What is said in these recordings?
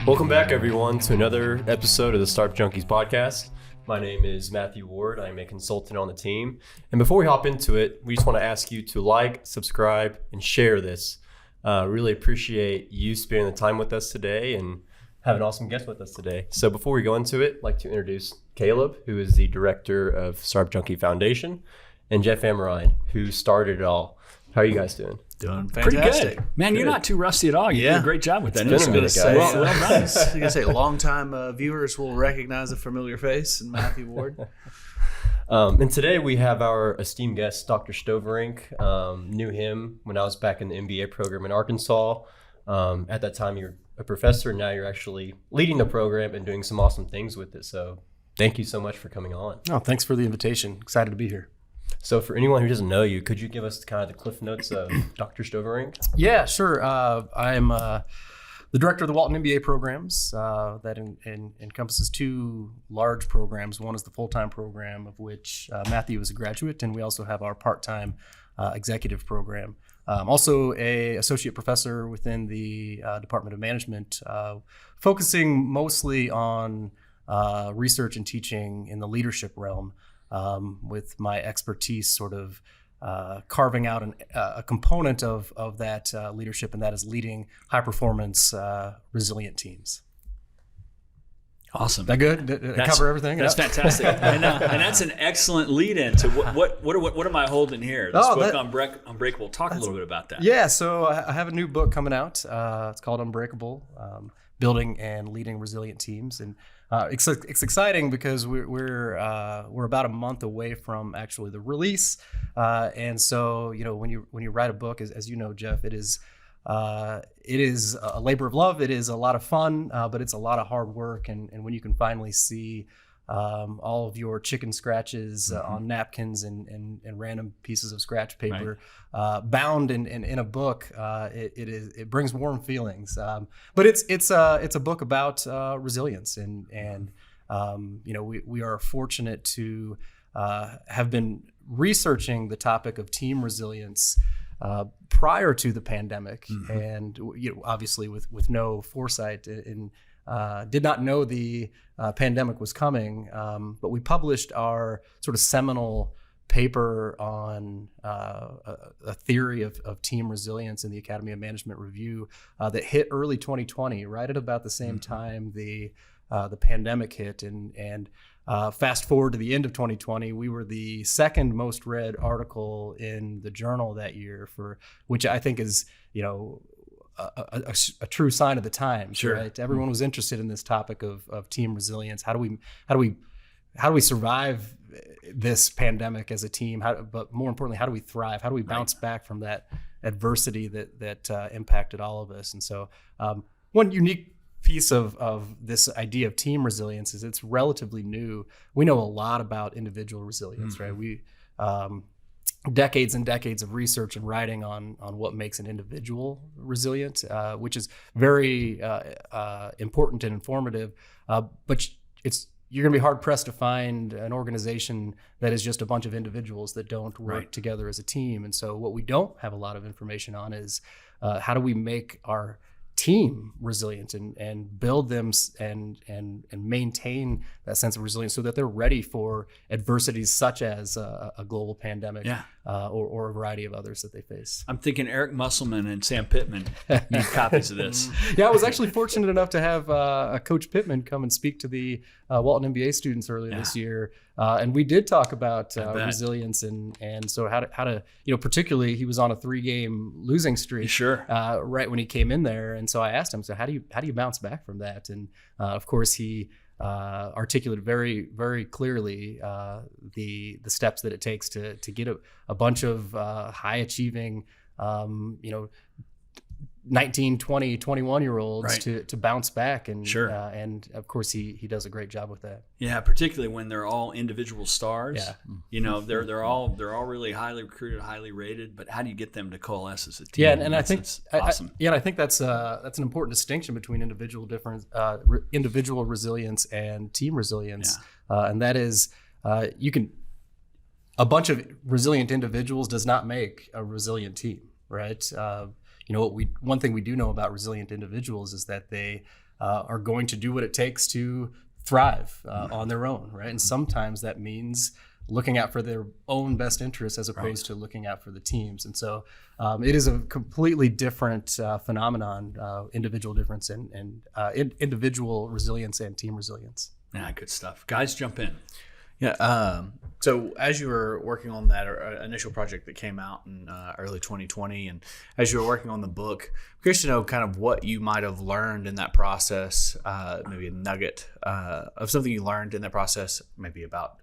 Welcome back, everyone, to another episode of the Startup Junkies podcast. My name is Matthew Ward. I'm a consultant on the team. And before we hop into it, we just want to ask you to like, subscribe, and share this. Really appreciate you spending the time with us today and have an awesome guest with us today. So before we go into it, I'd like to introduce Caleb, who is the director of Startup Junkie Foundation, and Jeff Amerine, who started it all. How are you guys doing? Doing Pretty fantastic. good. Man, you're not too rusty at all. You did a great job with that. It's been a minute, guys. Well done. I was going to say, long-time viewers will recognize a familiar face in Matthew Ward. And today we have our esteemed guest, Dr. Stoverink. Knew him when I was back in the MBA program in Arkansas. At that time, you're a professor. Now you're actually leading the program and doing some awesome things with it. So thank you so much for coming on. Oh, thanks for the invitation. Excited to be here. So for anyone who doesn't know you, could you give us kind of the cliff notes of Dr. Stoverink? Yeah, sure. I'm the director of the Walton MBA programs that encompasses two large programs. One is the full-time program, of which Matthew is a graduate, and we also have our part-time executive program. Also a associate professor within the Department of Management, focusing mostly on research and teaching in the leadership realm. With my expertise sort of carving out a component of that leadership, and that is leading high-performance, resilient teams. Awesome. That good? Did I cover everything? That's fantastic. And that's an excellent lead-in to what am I holding here? This book, Unbreakable. Talk a little bit about that. Yeah, so I have a new book coming out. It's called Unbreakable, Building and Leading Resilient Teams. And it's exciting because we're about a month away from actually the release, and so when you write a book, as you know, Jeff, it is a labor of love. It is a lot of fun, but it's a lot of hard work. And when you can finally see all of your chicken scratches on napkins and random pieces of scratch paper bound in a book, it brings warm feelings. But it's a book about resilience, and we are fortunate to have been researching the topic of team resilience prior to the pandemic, and obviously with no foresight and did not know the pandemic was coming, but we published our sort of seminal paper on a theory of team resilience in the Academy of Management Review that hit early 2020, right at about the same time the pandemic hit, and fast forward to the end of 2020, we were the second most read article in the journal that year, for which I think is a true sign of the times. Sure. Right? Everyone was interested in this topic of team resilience. How do we survive this pandemic as a team? But more importantly, how do we thrive? How do we bounce back from that adversity that impacted all of us? And so, one unique piece of this idea of team resilience is it's relatively new. We know a lot about individual resilience, right? We decades and decades of research and writing on what makes an individual resilient, which is very important and informative. But you're going to be hard pressed to find an organization that is just a bunch of individuals that don't work together as a team. And so what we don't have a lot of information on is how do we make our team resilient and build them and maintain that sense of resilience so that they're ready for adversities such as a global pandemic or a variety of others that they face. I'm thinking Eric Musselman and Sam Pittman need copies of this. Yeah, I was actually fortunate enough to have Coach Pittman come and speak to the Walton MBA students earlier this year. And we did talk about resilience and so how to particularly he was on a 3-game losing streak right when he came in there, and so I asked him, so how do you bounce back from that? And of course he articulated very, very clearly the steps that it takes to get a bunch of high achieving 19, 20, 21-year-olds to bounce back, and of course he does a great job with that. Yeah, particularly when they're all individual stars. Yeah, they're all really highly recruited, highly rated. But how do you get them to coalesce as a team? Yeah, and I think awesome. I think that's an important distinction between individual resilience and team resilience, and that is a bunch of resilient individuals does not make a resilient team, right? One thing we do know about resilient individuals is that they are going to do what it takes to thrive on their own, right? And sometimes that means looking out for their own best interests as opposed to looking out for the teams. And so it is a completely different phenomenon, individual difference and individual resilience and team resilience. Yeah, good stuff. Guys, jump in. Yeah. So as you were working on that initial project that came out in early 2020, and as you were working on the book, I'm curious to know kind of what you might have learned in that process, maybe a nugget of something you learned in that process, maybe about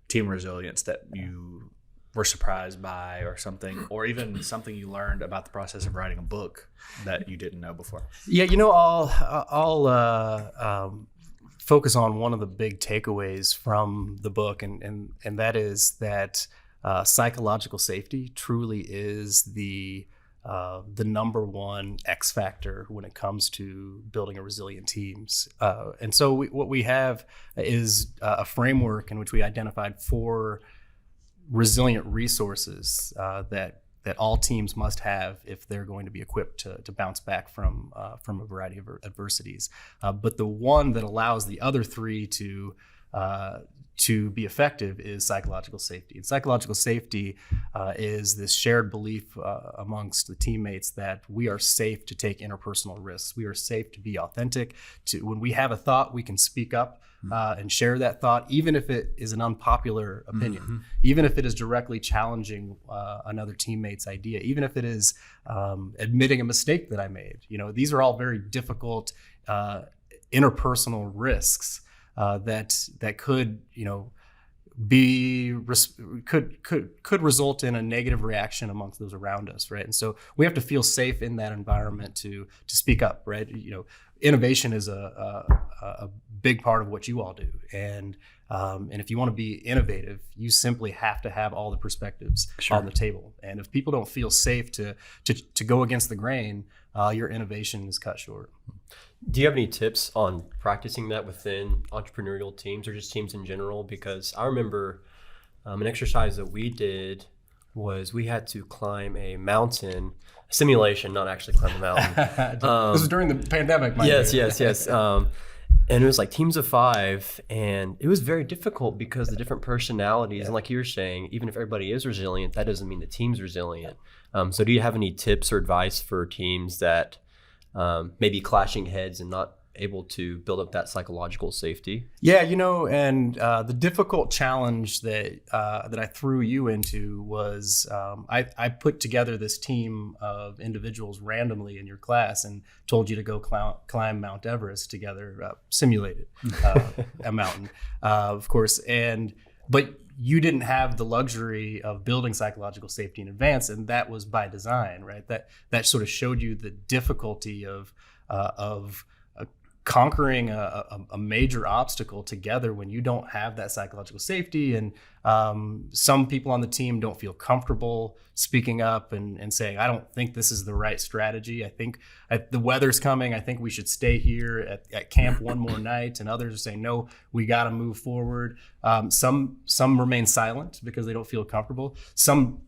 team resilience that you were surprised by, or something, or even something you learned about the process of writing a book that you didn't know before. Yeah, I'll focus on one of the big takeaways from the book, and that is that psychological safety truly is the number one X factor when it comes to building a resilient teams. And so what we have is a framework in which we identified 4 resilient resources that all teams must have if they're going to be equipped to bounce back from a variety of adversities. But the one that allows the other 3 to be effective is psychological safety. And psychological safety is this shared belief amongst the teammates that we are safe to take interpersonal risks. We are safe to be authentic. When we have a thought, we can speak up and share that thought, even if it is an unpopular opinion, even if it is directly challenging another teammate's idea, even if it is admitting a mistake that I made. These are all very difficult interpersonal risks that could could result in a negative reaction amongst those around us, right? And so we have to feel safe in that environment to speak up, right? Innovation is a big part of what you all do, and if you want to be innovative, you simply have to have all the perspectives on the table. And if people don't feel safe to go against the grain, your innovation is cut short. Do you have any tips on practicing that within entrepreneurial teams or just teams in general? Because I remember an exercise that we did was we had to climb a mountain, a simulation, not actually climb a mountain. This was during the pandemic. Yes. And it was like teams of 5, and it was very difficult because the different personalities, and like you were saying, even if everybody is resilient, that doesn't mean the team's resilient. So do you have any tips or advice for teams that maybe clashing heads and not able to build up that psychological safety? Yeah, and the difficult challenge that I threw you into was I put together this team of individuals randomly in your class and told you to go climb Mount Everest together, simulated a mountain, of course, but you didn't have the luxury of building psychological safety in advance, and that was by design, right? That sort of showed you the difficulty of conquering a major obstacle together when you don't have that psychological safety. And some people on the team don't feel comfortable speaking up and saying, I don't think this is the right strategy. I think the weather's coming. I think we should stay here at camp one more night. And others are saying, no, we got to move forward. Some remain silent because they don't feel comfortable. Some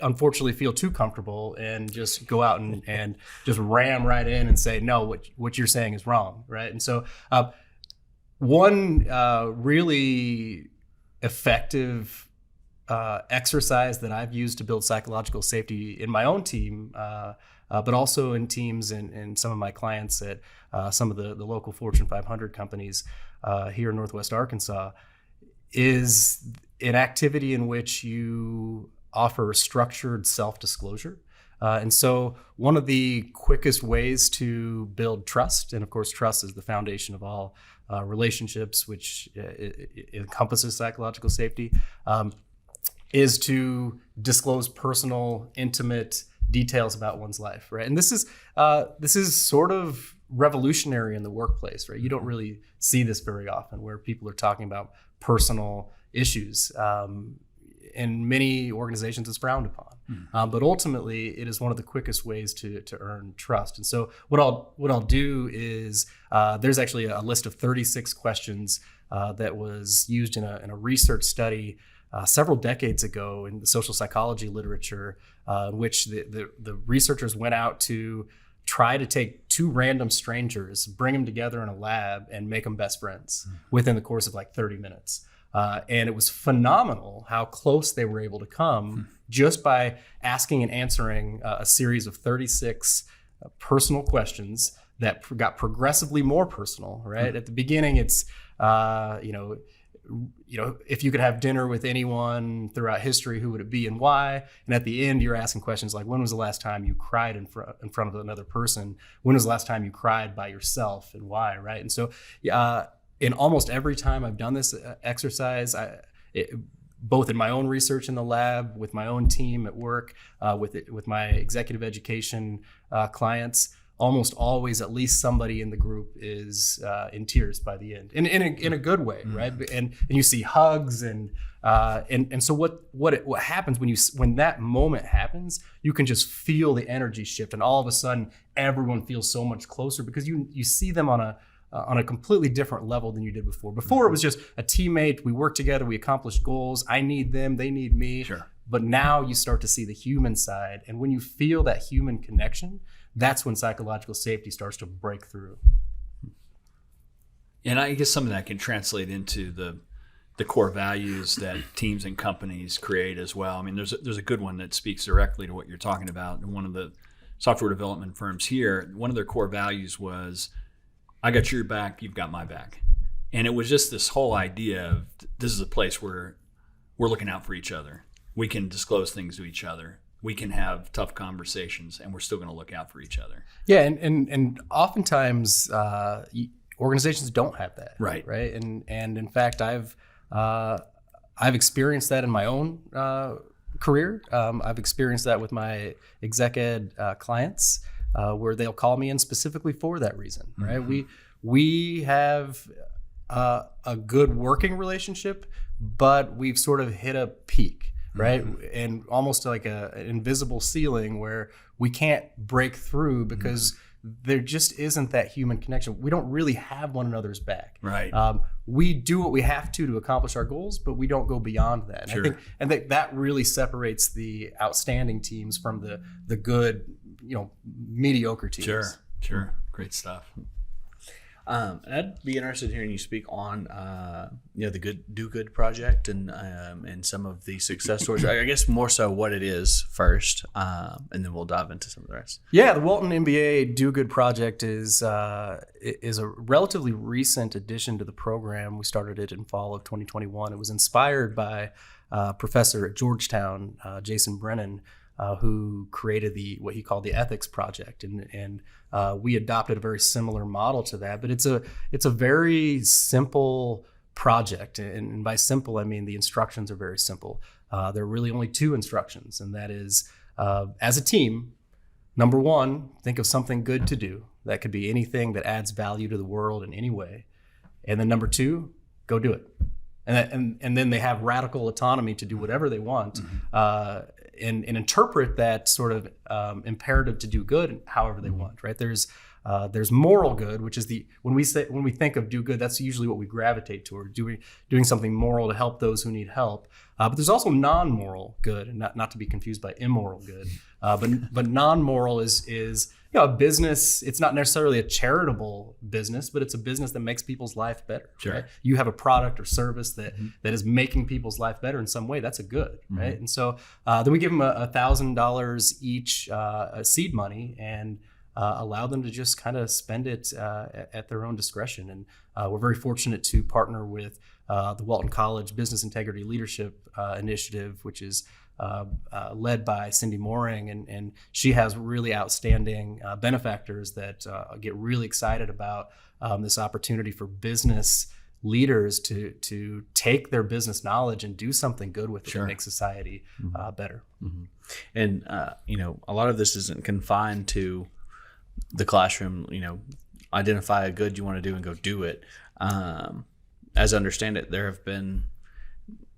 unfortunately feel too comfortable and just go out and just ram right in and say, no, what you're saying is wrong, right? And so one really effective exercise that I've used to build psychological safety in my own team, but also in teams and some of my clients at some of the local Fortune 500 companies here in Northwest Arkansas, is an activity in which you offer structured self-disclosure. And so one of the quickest ways to build trust, and of course trust is the foundation of all relationships, which encompasses psychological safety, is to disclose personal, intimate details about one's life, right? And this is sort of revolutionary in the workplace, right? You don't really see this very often, where people are talking about personal issues. In many organizations, it's frowned upon, but ultimately, it is one of the quickest ways to earn trust. And so, what I'll do is there's actually a list of 36 questions that was used in a research study several decades ago in the social psychology literature, in which the researchers went out to try to take two random strangers, bring them together in a lab, and make them best friends within the course of like 30 minutes. And it was phenomenal how close they were able to come just by asking and answering a series of 36 personal questions that got progressively more personal, right? At the beginning, it's, if you could have dinner with anyone throughout history, who would it be and why? And at the end, you're asking questions like, when was the last time you cried in front of another person? When was the last time you cried by yourself and why, right? And so, in almost every time I've done this exercise, both in my own research in the lab, with my own team at work, with my executive education clients, almost always at least somebody in the group is in tears by the end, in a good way, right? And you see hugs and so what happens when that moment happens, you can just feel the energy shift, and all of a sudden everyone feels so much closer because you see them on a completely different level than you did before. Before it was just a teammate, we work together, we accomplish goals, I need them, they need me. Sure. But now you start to see the human side, and when you feel that human connection, that's when psychological safety starts to break through. And I guess some of that can translate into the core values that teams and companies create as well. I mean, there's a good one that speaks directly to what you're talking about. And one of the software development firms here, one of their core values was, I got your back, you've got my back. And it was just this whole idea of, this is a place where we're looking out for each other. We can disclose things to each other. We can have tough conversations, and we're still going to look out for each other. Yeah, and oftentimes organizations don't have that. Right. And in fact, I've experienced that in my own career. I've experienced that with my exec ed clients, where they'll call me in specifically for that reason. Right. We have a good working relationship, but we've sort of hit a peak. Right. And almost like an invisible ceiling where we can't break through because there just isn't that human connection. We don't really have one another's back. Right. We do what we have to accomplish our goals, but we don't go beyond that. Sure. And I think that really separates the outstanding teams from the good, mediocre teams. Sure. Great stuff. I'd be interested in hearing you speak on the Do Good project and some of the success stories. I guess more so what it is first, and then we'll dive into some of the rest. Yeah, the Walton MBA Do Good project is a relatively recent addition to the program. We started it in fall of 2021. It was inspired by a professor at Georgetown, Jason Brennan, who created what he called the Ethics Project, and we adopted a very similar model to that. But it's a very simple project, and by simple I mean the instructions are very simple. There are really only two instructions, and that is, as a team, number one, think of something good to do. That could be anything that adds value to the world in any way, and then number two, go do it. And then they have radical autonomy to do whatever they want. And interpret that sort of imperative to do good however they want, right? There's moral good, which is when we think of do good, that's usually what we gravitate toward, doing something moral to help those who need help. But there's also non-moral good, and not to be confused by immoral good. But non-moral is a business. It's not necessarily a charitable business, but it's a business that makes people's life better. Sure. Right? You have a product or service that is making people's life better in some way. That's a good, right? And so then we give them $1,000 each seed money and allow them to just kind of spend it at their own discretion. And we're very fortunate to partner with the Walton College Business Integrity Leadership Initiative, which is led by Cindy Mooring, and she has really outstanding benefactors that get really excited about this opportunity for business leaders to take their business knowledge and do something good with it to make society better. And a lot of this isn't confined to the classroom. Identify a good you want to do and go do it. As I understand it, there have been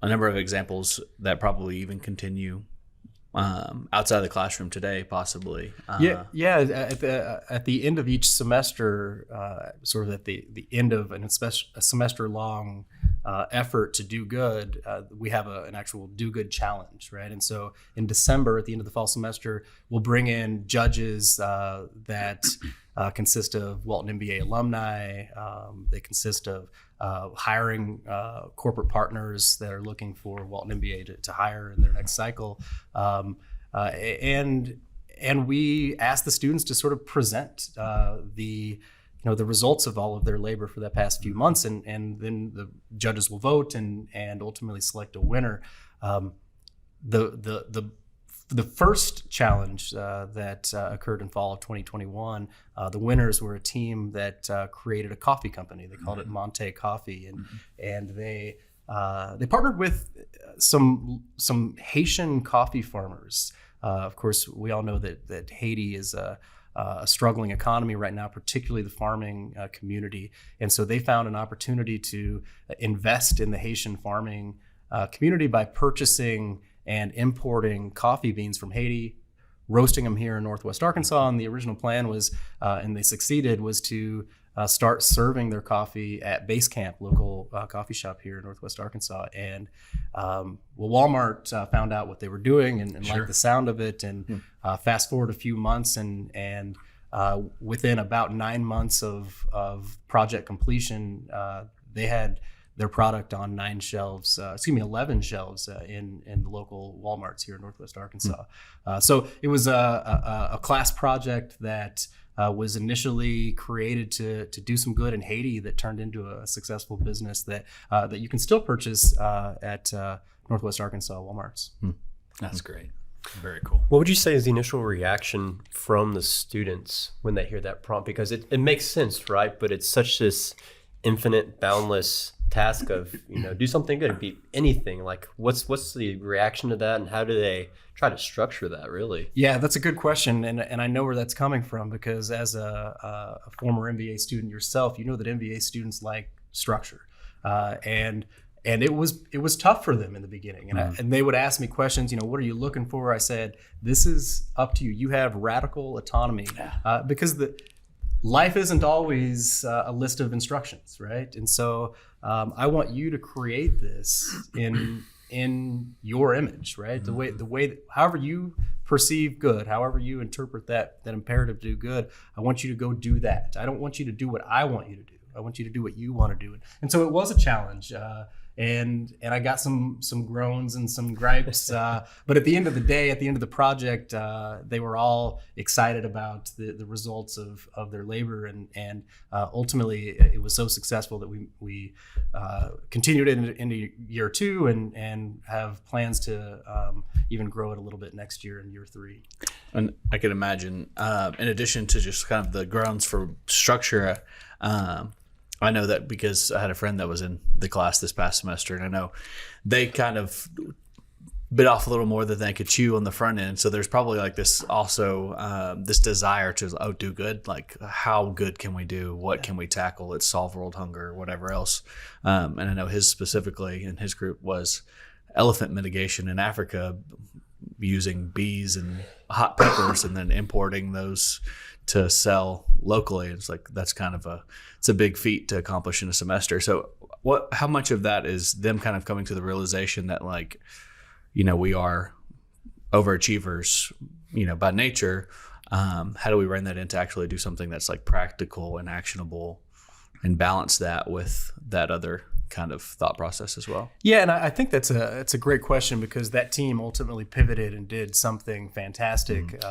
a number of examples that probably even continue outside of the classroom today, possibly. At the end of each semester, sort of at the end of a semester-long effort to do good, we have an actual do good challenge, right? And so in December, at the end of the fall semester, we'll bring in judges that consist of Walton MBA alumni. They consist of hiring corporate partners that are looking for Walton MBA to hire in their next cycle. And we ask the students to sort of present the results of all of their labor for that past few months, and then the judges will vote and ultimately select a winner. The first challenge that occurred in fall of 2021, the winners were a team that created a coffee company. They called it Monte Coffee, and they partnered with some Haitian coffee farmers. Of course, we all know that Haiti is a struggling economy right now, particularly the farming community. And so they found an opportunity to invest in the Haitian farming community by purchasing and importing coffee beans from Haiti, roasting them here in Northwest Arkansas. And the original plan was, and they succeeded, was to start serving their coffee at Base Camp, local coffee shop here in Northwest Arkansas. And Walmart found out what they were doing and liked the sound of it. And fast forward a few months, and within about 9 months of project completion, they had their product on 11 shelves in the local Walmarts here in Northwest Arkansas. So it was a class project that was initially created to do some good in Haiti that turned into a successful business that you can still purchase at Northwest Arkansas Walmarts. That's great. Very cool. What would you say is the initial reaction from the students when they hear that prompt? Because it makes sense, right? But it's such this infinite, boundless task of, do something good, be anything. Like what's the reaction to that, and how do they try to structure that, really? Yeah, that's a good question, and I know where that's coming from, because as a former MBA student yourself, you know that MBA students like structure, and it was tough for them in the beginning, and they would ask me questions. What are you looking for? I said, this is up to you. You have radical autonomy, because life isn't always a list of instructions, right? And so I want you to create this in your image, right? The way however you perceive good, however you interpret that imperative to do good, I want you to go do that. I don't want you to do what I want you to do. I want you to do what you want to do. And so it was a challenge. And I got some groans and some gripes, but at the end of the day, at the end of the project, they were all excited about the results of their labor, and ultimately it was so successful that we continued it into year 2 and have plans to even grow it a little bit next year in year 3. And I can imagine, in addition to just kind of the grounds for structure, I know that because I had a friend that was in the class this past semester, and I know they kind of bit off a little more than they could chew on the front end. So there's probably like this also this desire to do good. Like, how good can we do? What can we tackle? Let's solve world hunger, whatever else. And I know his specifically in his group was elephant mitigation in Africa, using bees and hot peppers and then importing those to sell locally. It's like, that's kind of it's a big feat to accomplish in a semester. So how much of that is them kind of coming to the realization that, like, we are overachievers, by nature. How do we run that into actually do something that's like practical and actionable, and balance that with that other kind of thought process as well? Yeah, and I think it's a great question, because that team ultimately pivoted and did something fantastic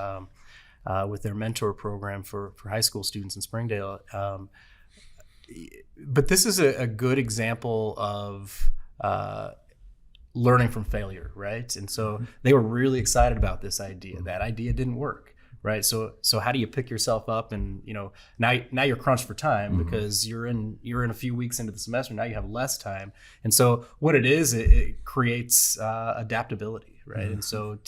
with their mentor program for high school students in Springdale. But this is a good example of learning from failure, right? And so they were really excited about this idea. That idea didn't work, right? So how do you pick yourself up? And now you're crunched for time, because you're in a few weeks into the semester. Now you have less time, and so what it is, it creates adaptability, right? And so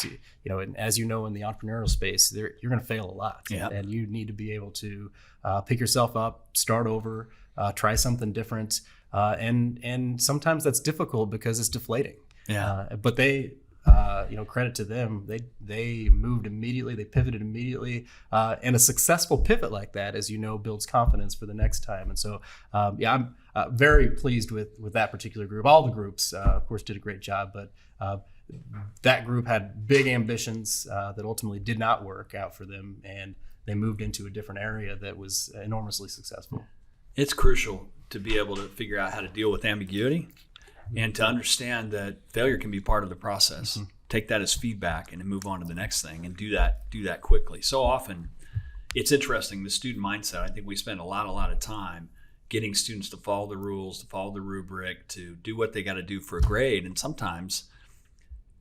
and as in the entrepreneurial space, you're going to fail a lot, and you need to be able to pick yourself up, start over, try something different, and sometimes that's difficult because it's deflating. But they, credit to them, they moved immediately, they pivoted immediately, and a successful pivot like that, as builds confidence for the next time. And so, I'm very pleased with that particular group. All the groups, of course, did a great job, but that group had big ambitions that ultimately did not work out for them, and they moved into a different area that was enormously successful. It's crucial to be able to figure out how to deal with ambiguity and to understand that failure can be part of the process. Take that as feedback and then move on to the next thing, and do that quickly. So often, it's interesting, the student mindset. I think we spend a lot of time getting students to follow the rules, to follow the rubric, to do what they got to do for a grade. And sometimes,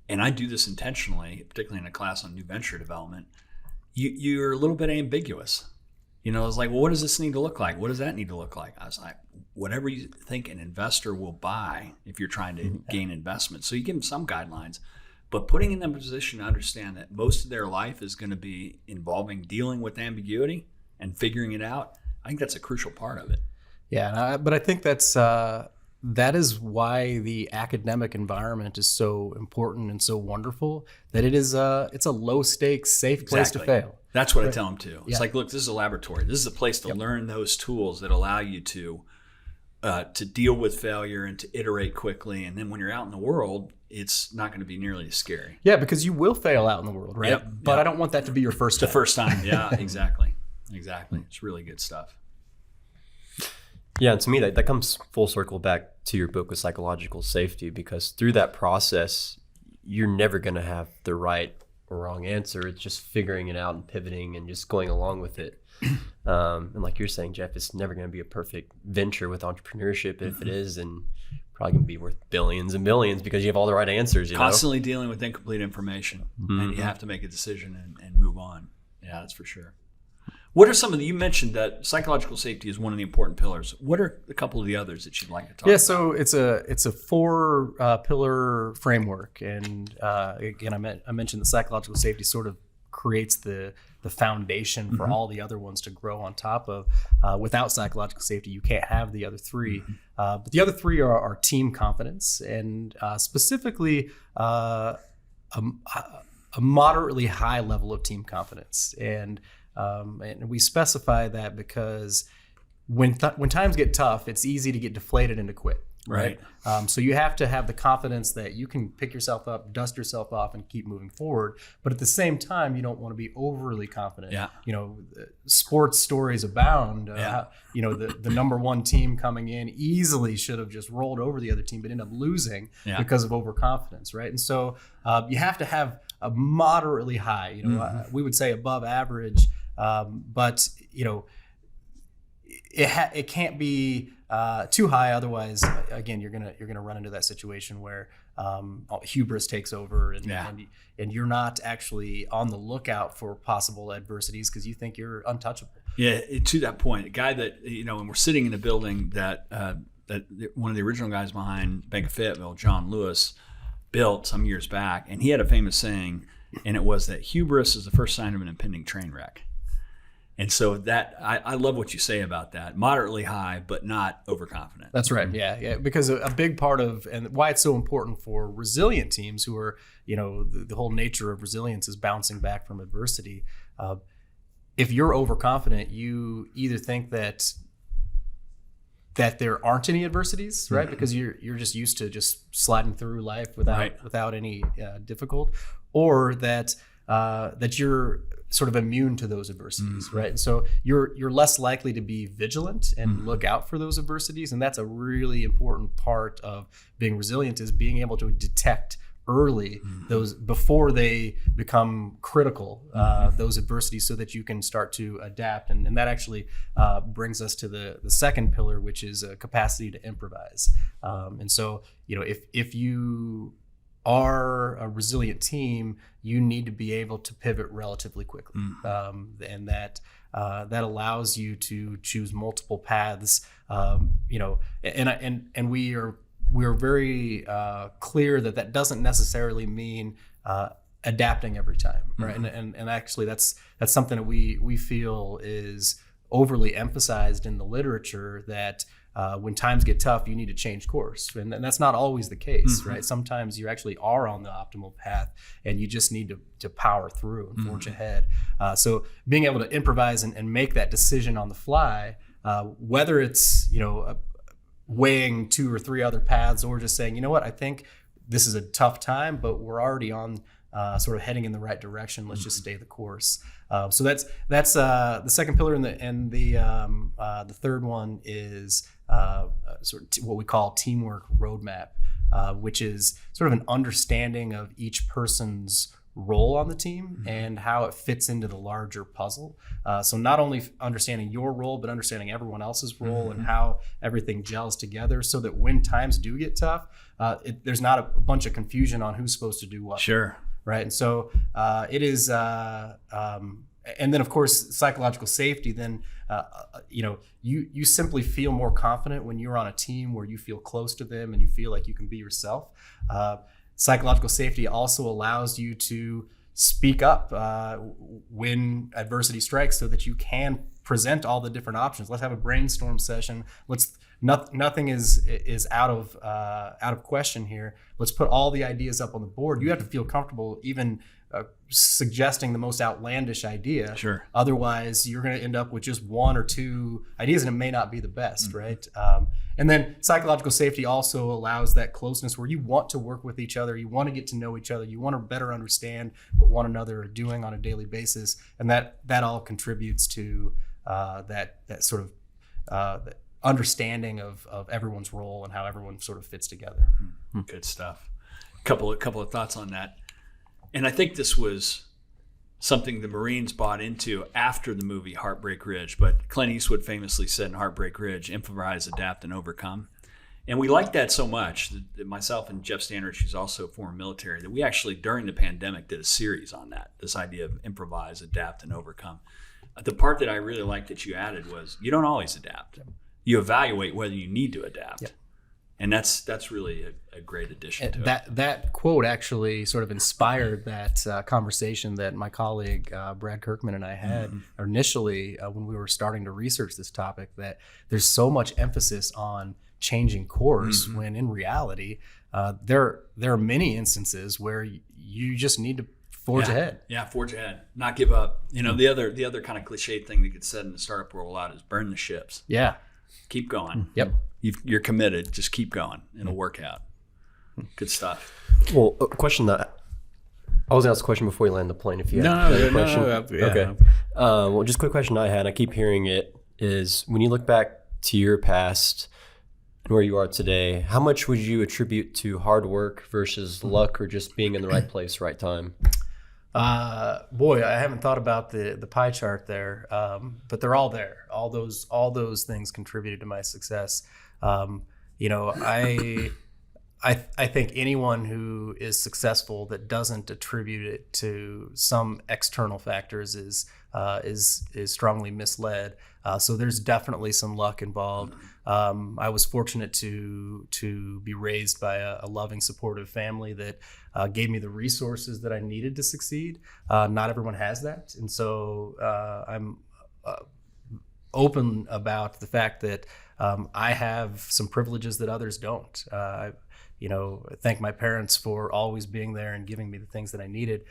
and I do this intentionally, particularly in a class on new venture development, you're a little bit ambiguous. It's like, well, what does this need to look like? What does that need to look like? I was like, whatever you think an investor will buy if you're trying to gain investment. So you give them some guidelines, but putting them in a position to understand that most of their life is going to be involving dealing with ambiguity and figuring it out. I think that's a crucial part of it. Yeah, but I think that is why the academic environment is so important and so wonderful, that it's a low stakes, safe place to fail. That's what I tell them too. It's like, look, this is a laboratory. This is a place to learn those tools that allow you to deal with failure and to iterate quickly. And then when you're out in the world, it's not going to be nearly as scary. Yeah, because you will fail out in the world, right? But I don't want that to be your first time. The first time. Yeah, exactly. It's really good stuff. Yeah, and to me, that comes full circle back to your book with psychological safety, because through that process, you're never going to have the right or wrong answer. It's just figuring it out and pivoting and just going along with it. And like you're saying, Jeff, it's never going to be a perfect venture with entrepreneurship. If it is, then probably going to be worth billions and billions because you have all the right answers. Constantly dealing with incomplete information, and you have to make a decision and move on. Yeah, that's for sure. What are some of you mentioned that psychological safety is one of the important pillars. What are a couple of the others that you'd like to talk about? So it's a 4 pillar framework, and again, I mentioned the psychological safety sort of creates the foundation for all the other ones to grow on top of. Without psychological safety, you can't have the other 3. But the other 3 are team confidence, and specifically a moderately high level of team confidence. And we specify that because when times get tough, it's easy to get deflated and to quit. Right. So you have to have the confidence that you can pick yourself up, dust yourself off, and keep moving forward. But at the same time, you don't want to be overly confident. Yeah. Sports stories abound. The number 1 team coming in easily should have just rolled over the other team, but ended up losing because of overconfidence. Right. And so you have to have a moderately high, we would say above average, but it can't be too high. Otherwise, again, you're gonna run into that situation where hubris takes over, and you're not actually on the lookout for possible adversities because you think you're untouchable. Yeah, to that point, a guy that and we're sitting in a building that one of the original guys behind Bank of Fayetteville, John Lewis, built some years back, and he had a famous saying, and it was that hubris is the first sign of an impending train wreck. And so that I love what you say about that. Moderately high, but not overconfident. That's right. Yeah. Because a big part of, and why it's so important for resilient teams who are, the whole nature of resilience is bouncing back from adversity. If you're overconfident, you either think that there aren't any adversities, right? Because you're just used to just sliding through life without any difficult, or that you're sort of immune to those adversities, right? And so you're less likely to be vigilant and look out for those adversities, and that's a really important part of being resilient, is being able to detect early those before they become critical, those adversities, so that you can start to adapt. And that actually brings us to the second pillar, which is a capacity to improvise. And so if you are a resilient team, you need to be able to pivot relatively quickly, and that allows you to choose multiple paths. And we are very clear that doesn't necessarily mean adapting every time, right? And actually, that's something that we feel is overly emphasized in the literature, that when times get tough, you need to change course. And that's not always the case, right? Sometimes you actually are on the optimal path and you just need to power through and forge ahead. So being able to improvise and make that decision on the fly, whether it's, weighing 2 or 3 other paths, or just saying, you know what, I think this is a tough time, but we're already on sort of heading in the right direction. Let's just stay the course. So that's the second pillar, and the third one is sort of what we call teamwork roadmap, which is sort of an understanding of each person's role on the team and how it fits into the larger puzzle. So not only understanding your role, but understanding everyone else's role and how everything gels together, so that when times do get tough, there's not a bunch of confusion on who's supposed to do what. Sure. Right. And so it is, and then of course, psychological safety, then, you simply feel more confident when you're on a team where you feel close to them and you feel like you can be yourself. Psychological safety also allows you to speak up when adversity strikes, so that you can present all the different options. Let's have a brainstorm session. Nothing is out of question here. Let's put all the ideas up on the board. You have to feel comfortable even suggesting the most outlandish idea. Sure. Otherwise, you're going to end up with just 1 or 2 ideas, and it may not be the best, right? And then psychological safety also allows that closeness where you want to work with each other, you want to get to know each other, you want to better understand what one another are doing on a daily basis, and that all contributes to that sort of understanding of everyone's role and how everyone sort of fits together. Good stuff. Couple of thoughts on that. And I think this was something the Marines bought into after the movie Heartbreak Ridge. But Clint Eastwood famously said in Heartbreak Ridge, improvise, adapt, and overcome. And we liked that so much that myself and Jeff Standridge, who's also former military, that we actually, during the pandemic, did a series on that, this idea of improvise, adapt, and overcome. The part that I really liked that you added was you don't always adapt. You evaluate whether you need to adapt. Yep. And that's really a great addition to it. That quote actually sort of inspired that conversation that my colleague Brad Kirkman and I had initially when we were starting to research this topic, that there's so much emphasis on changing course when in reality there are many instances where you just need to forge ahead. Yeah, forge ahead. Not give up. You know, the other kind of cliche thing that gets said in the startup world a lot is burn the ships. Yeah. Keep going. Yep. You're committed. Just keep going. It'll work out. Good stuff. Well, a question that I was going to ask a question before you land the plane. If you had a question. Okay. Well, just a quick question I had. I keep hearing it is when you look back to your past and where you are today, how much would you attribute to hard work versus luck, or just being in the right place, right time? Boy, I haven't thought about the pie chart there, but they're all there. All those things contributed to my success. I think anyone who is successful that doesn't attribute it to some external factors is strongly misled. So there's definitely some luck involved. I was fortunate to be raised by a loving, supportive family that gave me the resources that I needed to succeed. Not everyone has that, and so I'm open about the fact that I have some privileges that others don't. I thank my parents for always being there and giving me the things that I needed.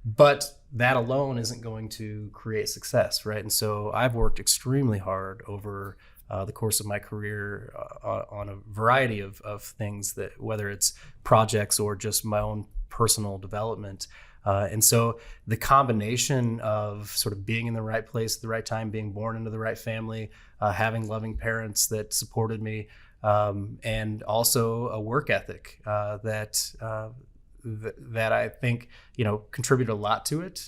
But that alone isn't going to create success, right? And so I've worked extremely hard over the course of my career on a variety of things, that whether it's projects or just my own personal development. And so the combination of sort of being in the right place at the right time, being born into the right family, having loving parents that supported me, and also a work ethic that I think contributed a lot to it.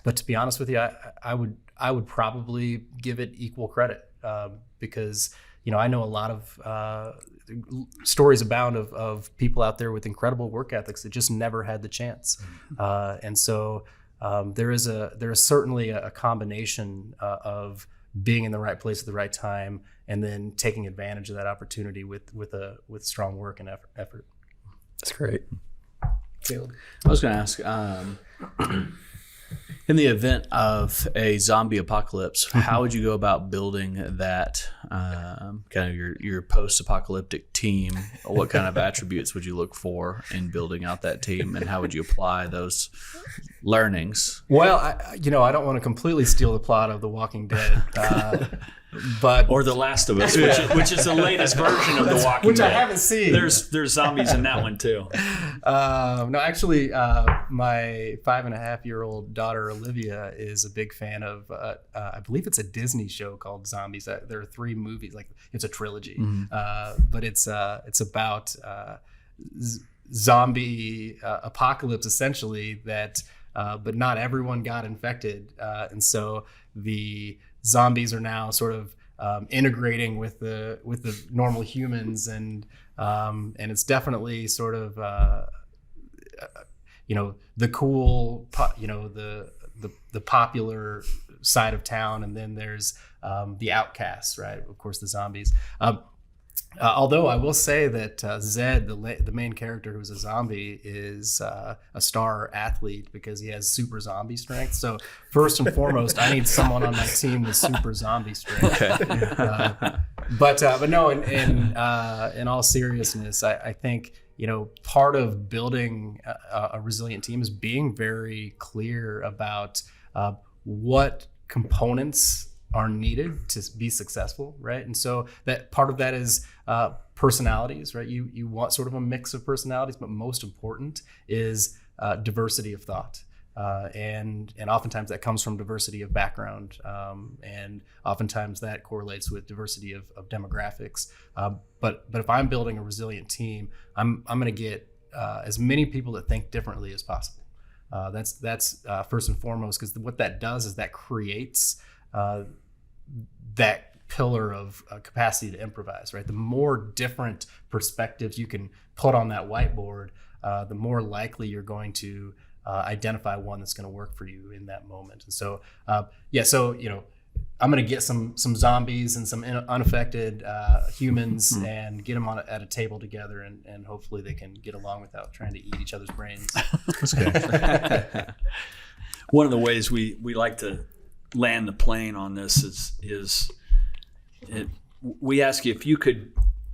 But to be honest with you, I would probably give it equal credit because I know a lot of stories abound of people out there with incredible work ethics that just never had the chance. And so there is certainly a combination of being in the right place at the right time, and then taking advantage of that opportunity with strong work and effort. That's great. Caleb? I was going to ask, in the event of a zombie apocalypse, how would you go about building that kind of your post-apocalyptic team? What kind of attributes would you look for in building out that team, and how would you apply those learnings. Well, I don't want to completely steal the plot of The Walking Dead, but Or The Last of Us, which is the latest version of The Walking which Dead. I haven't seen. There's zombies in that one too. No, actually, my 5.5-year-old daughter Olivia is a big fan of. I believe it's a Disney show called Zombies. There are 3 movies, like it's a trilogy, but it's about zombie apocalypse essentially. But not everyone got infected, and so the zombies are now sort of integrating with the normal humans, and it's definitely sort of the cool the popular side of town, and then there's the outcasts, right? Of course, the zombies. Although I will say that Zed, the main character who's a zombie, is a star athlete because he has super zombie strength. So first and foremost, I need someone on my team with super zombie strength. Okay. But no, in all seriousness, I think part of building a resilient team is being very clear about what components are needed to be successful, right? And so that part of that is personalities, right? You want sort of a mix of personalities, but most important is diversity of thought, and oftentimes that comes from diversity of background, and oftentimes that correlates with diversity of demographics. But if I'm building a resilient team, I'm going to get as many people that think differently as possible. That's first and foremost, because what that does is that creates that pillar of capacity to improvise, right? The more different perspectives you can put on that whiteboard, the more likely you're going to identify one that's going to work for you in that moment. And so, I'm going to get some zombies and some unaffected humans and get them at a table together, and hopefully they can get along without trying to eat each other's brains. That's good. One of the ways we like to land the plane on this is we ask you if you could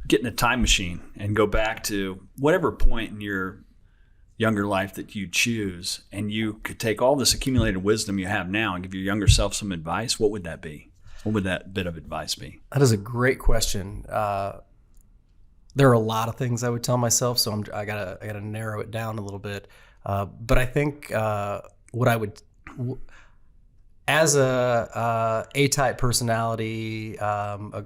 get in a time machine and go back to whatever point in your younger life that you choose, and you could take all this accumulated wisdom you have now and give your younger self some advice, what would that be? What would that bit of advice be? That is a great question. There are a lot of things I would tell myself, so I gotta narrow it down a little bit. But I think what I would, as a A-type personality, I've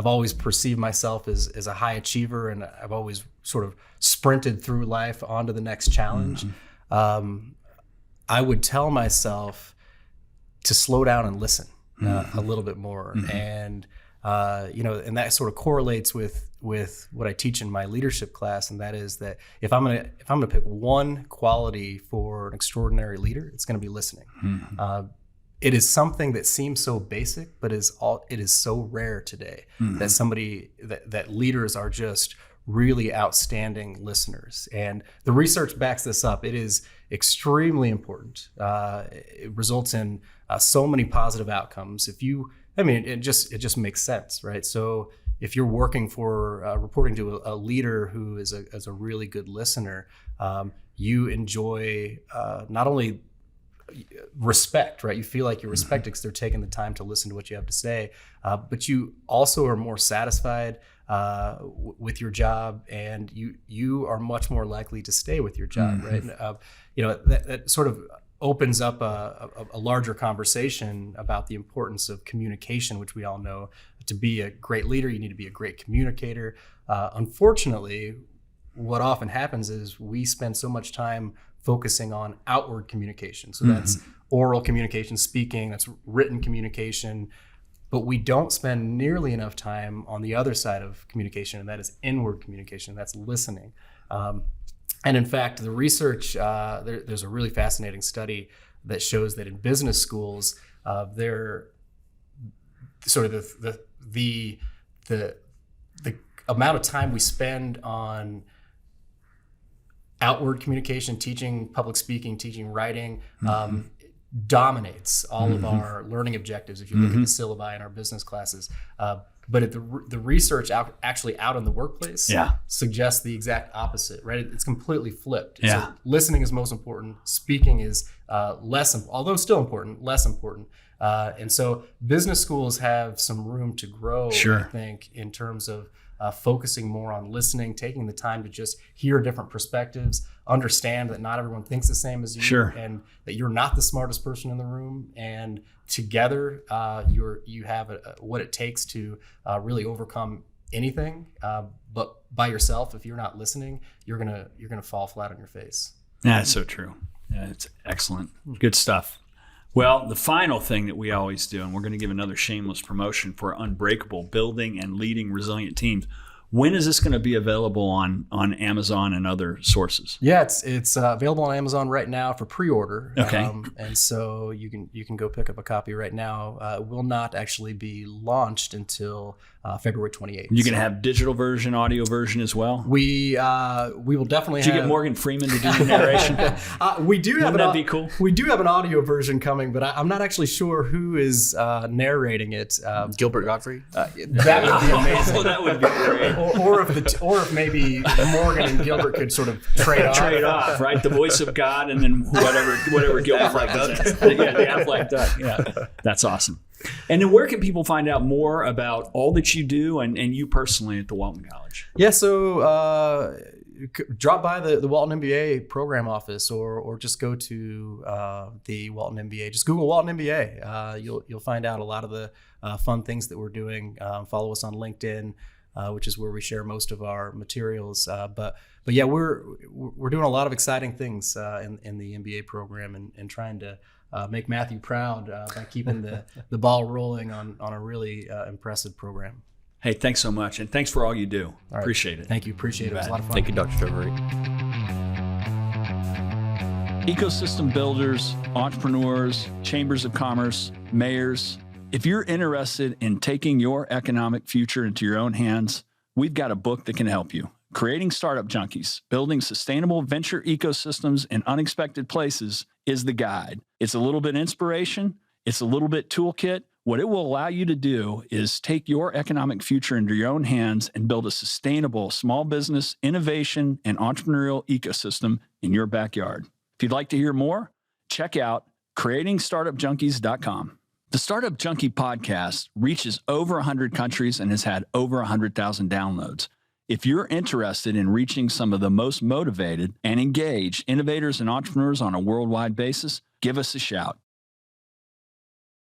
always perceived myself as a high achiever, and I've always sort of sprinted through life onto the next challenge. I would tell myself to slow down and listen a little bit more, and and that sort of correlates with what I teach in my leadership class, and that is that if I'm gonna pick one quality for an extraordinary leader, it's gonna be listening. It is something that seems so basic, but it is so rare today that leaders are just really outstanding listeners. And the research backs this up. It is extremely important. It results in so many positive outcomes. It just makes sense, right? So if you're working for reporting to a leader who is a really good listener, you enjoy not only respect, right? You feel like you're respected because they're taking the time to listen to what you have to say, but you also are more satisfied with your job, and you are much more likely to stay with your job, right? That sort of opens up a larger conversation about the importance of communication, which we all know. To be a great leader, you need to be a great communicator. Unfortunately, what often happens is we spend so much time focusing on outward communication. So that's oral communication, speaking, that's written communication, but we don't spend nearly enough time on the other side of communication, and that is inward communication, that's listening. And in fact, the research, there's a really fascinating study that shows that in business schools, they're sort of the amount of time we spend on outward communication, teaching public speaking, teaching writing, dominates all of our learning objectives. If you look at the syllabi in our business classes, But the research actually out in the workplace suggests the exact opposite, right? It's completely flipped. Yeah. So listening is most important. Speaking is although still important, less important. And so business schools have some room to grow, I think, in terms of focusing more on listening, taking the time to just hear different perspectives, understand that not everyone thinks the same as you, and that you're not the smartest person in the room. And together, you have what it takes to really overcome anything. But by yourself, if you're not listening, you're gonna fall flat on your face. That's so true. Yeah, it's excellent. Good stuff. Well, the final thing that we always do, and we're going to give another shameless promotion for Unbreakable, Building and Leading Resilient Teams. When is this going to be available on Amazon and other sources? Yeah, it's available on Amazon right now for pre-order. Okay. And so you can go pick up a copy right now. It will not actually be launched until February 28th. You're going to have digital version, audio version as well? We will definitely Did you get Morgan Freeman to do the narration? We do have Wouldn't that be cool? We do have an audio version coming, but I'm not actually sure who is narrating it. Gilbert Godfrey. That would be amazing. Oh, that would be great. Or if maybe Morgan and Gilbert could sort of trade off, right? The voice of God, and then whatever Gilbert represents. The Affleck Duck. Yeah, that's awesome. And then where can people find out more about all that you do and you personally at the Walton College? Yeah, so drop by the Walton MBA program office, or just go to the Walton MBA. Just Google Walton MBA. You'll find out a lot of the fun things that we're doing. Follow us on LinkedIn, which is where we share most of our materials. But yeah, we're doing a lot of exciting things in the MBA program and trying to make Matthew proud by keeping the ball rolling on a really impressive program. Hey, thanks so much. And thanks for all you do. All right. Appreciate it. Thank you. Appreciate it. It was a lot of fun. Thank you, Dr. Stovering. Ecosystem builders, entrepreneurs, chambers of commerce, mayors. If you're interested in taking your economic future into your own hands, we've got a book that can help you. Creating Startup Junkies, Building Sustainable Venture Ecosystems in Unexpected Places is the guide. It's a little bit inspiration. It's a little bit toolkit. What it will allow you to do is take your economic future into your own hands and build a sustainable small business, innovation, and entrepreneurial ecosystem in your backyard. If you'd like to hear more, check out creatingstartupjunkies.com. The Startup Junkie podcast reaches over 100 countries and has had over 100,000 downloads. If you're interested in reaching some of the most motivated and engaged innovators and entrepreneurs on a worldwide basis, give us a shout.